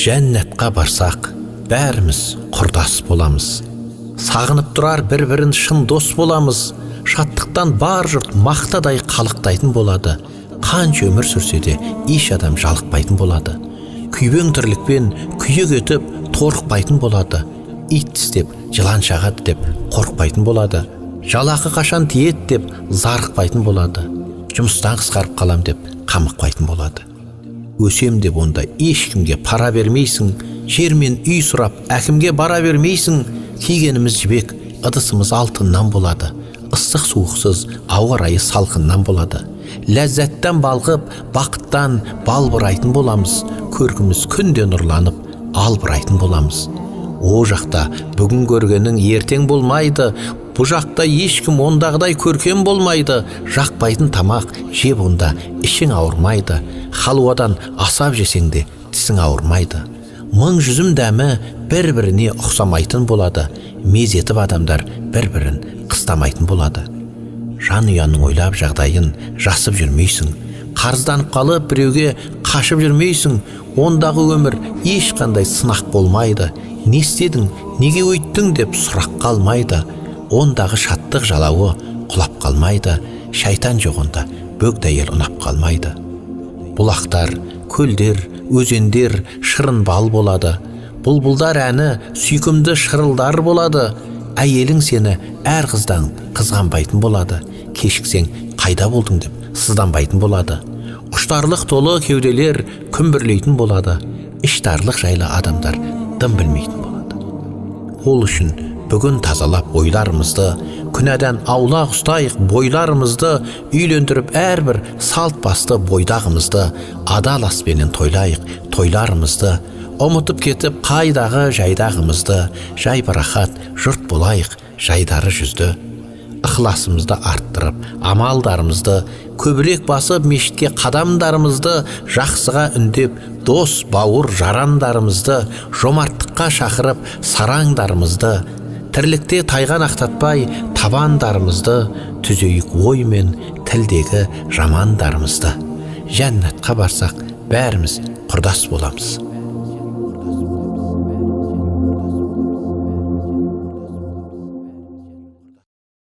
Жәннатқа барсақ, бәріміз құрдас боламыз. Сағынып тұрар бір-бірін шын дос боламыз. Шаттықтан бар жұрт мақтадай қалықтайтын болады. Қанша өмір сүрсе де еш адам жалықпайтын болады. Күйбең тірлікпен күйік етіп торықпайтын болады. Ит тістеп жылан шағады деп қорықпайтын болады. Жалақы қашан тиет деп зарықпайтын болады. Жұмыстан қысқарып қалам деп қамықпайтын болады. Өсем деп онда ешкімге пара бермейсің, жермен үй сұрап әкімге бара бермейсің. Кигеніміз жібек, ыдысымыз алтыннан болады. Ыстық суықсыз ауа райы салқыннан болады. Ләззаттан балғып, бақыттан балбырайтын боламыз. Көркіміз күнде нұрланып, албырайтын боламыз. О жақта бүгін көргенің ертең болмайды. Бұ жақта ешкім ондағыдай көркем болмайды. Жақпайтын тамақ жеп онда ішің ауырмайды. Халуадан асап жесең де тісің ауырмайды. Мың жүзім дәмі бір-біріне ұқсамайтын болады. Мезетіп адамдар бір-бірін қыстамайтын болады. Жан ұяның ойлап жағдайын жасып жүрмейсің. Қарызданып қалып біреуге қашып жүрмейсің. Ондағы өмір ешқандай сынақ болмайды. Не істедің, неге өйттің деп сұрақ қалмайды. Ондағы шаттық жалауы құлап қалмайды. Шайтан жоқ онда, бөгдәйел ұнап қалмайды. Бұлақтар, көлдер, өзендер шырын бал болады. Бұлбұлдар әні сүйкімді шырылдар болады. Әйелің сені әр қыздан қызғанбайтын болады. Кешіксең қайда болдың деп сызданбайтын болады. Құштарлық толы кеуделер күмбірлейтін болады. Іштарлық жайлы адамдар дым білмейтін болады. Ол үшін бүгін тазалап ойларымызды, күнәдан аулақ ұстайық бойларымызды, үйлендіріп әрбір салт басты бойдағымызды, адал аспенен тойлайық тойларымызды, ұмытып кетіп қайдағы жайдағымызды, жайбарақат жұрт болайық жайдары жүзді. Ықыласымызды арттырып, амалдарымызды, көбірек басып мешітке қадамдарымызды, жақсыға үндеп, дос, бауыр, жарандарымызды, жомарттыққа шақырып, сараңдарымызды, тірлікте тайған ақтатпай, табандарымызды, түзейік оймен тілдегі жамандарымызды. Жәннатқа барсақ, бәріміз құрдас боламыз.